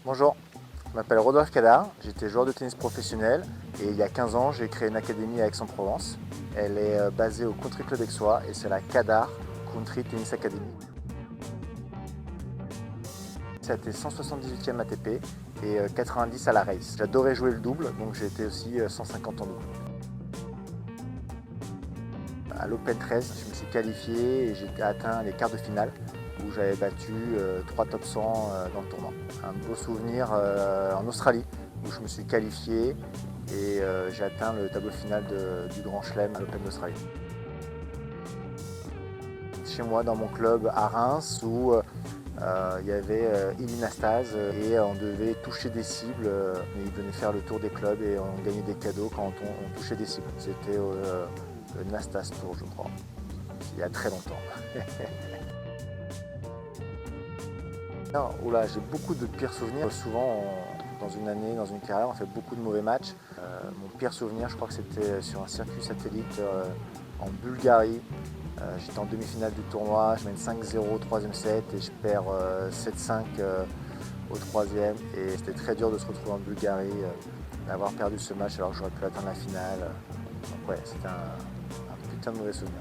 Bonjour, je m'appelle Rodolphe Cadar, j'étais joueur de tennis professionnel et il y a 15 ans j'ai créé une académie à Aix-en-Provence. Elle est basée au Country Club Aixois et c'est la Cadar Country Tennis Academy. C'était 178e ATP et 90 à la race. J'adorais jouer le double, donc j'ai été aussi 150 en double. À l'Open 13, je me suis qualifié et j'ai atteint les quarts de finale où j'avais battu 3 top 100 dans le tournoi. Un beau souvenir en Australie où je me suis qualifié et j'ai atteint le tableau final du Grand Chelem à l'Open d'Australie. Chez moi, dans mon club à Reims, où il y avait Ilinastase et on devait toucher des cibles. Ils venaient faire le tour des clubs et on gagnait des cadeaux quand on touchait des cibles. C'était le Nastas Tour, je crois, il y a très longtemps. Oula, j'ai beaucoup de pires souvenirs. Souvent, dans une année, dans une carrière, on fait beaucoup de mauvais matchs. Mon pire souvenir, je crois que c'était sur un circuit satellite en Bulgarie. J'étais en demi-finale du tournoi, je mène 5-0 au troisième set et je perds 7-5 au troisième. Et c'était très dur de se retrouver en Bulgarie, d'avoir perdu ce match alors que j'aurais pu atteindre la finale. Donc ouais, c'était un putain de mauvais souvenir.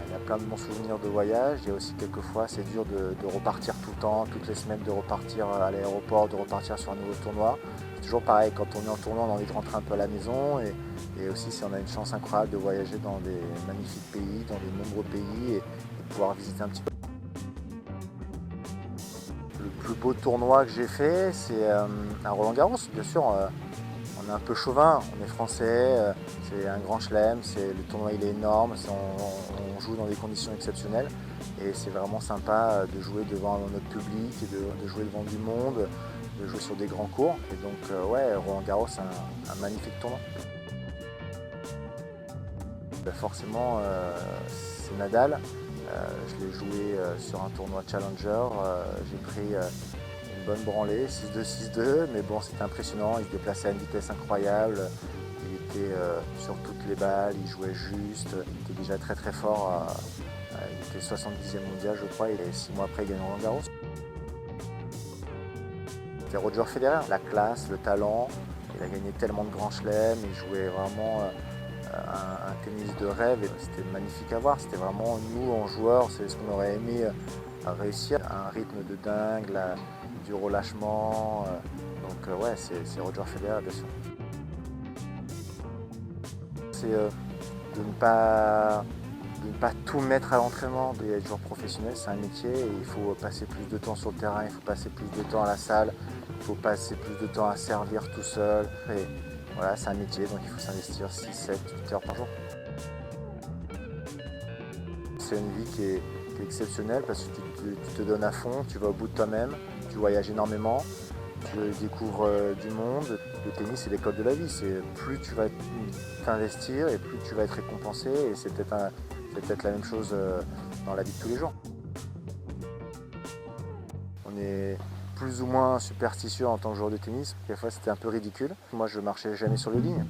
Il y a plein de bons souvenirs de voyage. Il y a aussi quelquefois, c'est dur de repartir tout le temps, toutes les semaines, de repartir à l'aéroport, de repartir sur un nouveau tournoi. C'est toujours pareil, quand on est en tournoi, on a envie de rentrer un peu à la maison. Et aussi, si on a une chance incroyable de voyager dans des magnifiques pays, dans de nombreux pays, et pouvoir visiter un petit peu. Le plus beau tournoi que j'ai fait, c'est à Roland-Garros, bien sûr. On est un peu chauvin, on est français, c'est un grand chelem, le tournoi il est énorme, on joue dans des conditions exceptionnelles et c'est vraiment sympa de jouer devant notre public, de jouer devant du monde, de jouer sur des grands courts. Et donc ouais, Roland-Garros c'est un magnifique tournoi. Forcément c'est Nadal, je l'ai joué sur un tournoi Challenger, j'ai pris une bonne branlée, 6-2, 6-2, mais bon c'était impressionnant, il se déplaçait à une vitesse incroyable, il était sur toutes les balles, il jouait juste, il était déjà très très fort, il était 70e mondial je crois, et 6 mois après il gagne Roland Garros. C'était Roger Federer, la classe, le talent, il a gagné tellement de grands chelems, il jouait vraiment un tennis de rêve et c'était magnifique à voir, c'était vraiment nous en joueurs, c'est ce qu'on aurait aimé réussir, un rythme de dingue, du relâchement, donc ouais c'est Roger Federer bien sûr. C'est de ne pas tout mettre à l'entraînement, être joueur professionnel c'est un métier et il faut passer plus de temps sur le terrain, il faut passer plus de temps à la salle, il faut passer plus de temps à servir tout seul. Et voilà, c'est un métier donc il faut s'investir 6, 7, 8 heures par jour. C'est une vie qui est exceptionnelle parce que tu te donnes à fond, tu vas au bout de toi-même, tu voyages énormément, tu découvres du monde. Le tennis c'est l'école de la vie, c'est plus tu vas t'investir et plus tu vas être récompensé et c'est peut-être la même chose dans la vie de tous les jours. On est plus ou moins superstitieux en tant que joueur de tennis, des fois c'était un peu ridicule. Moi je marchais jamais sur les lignes.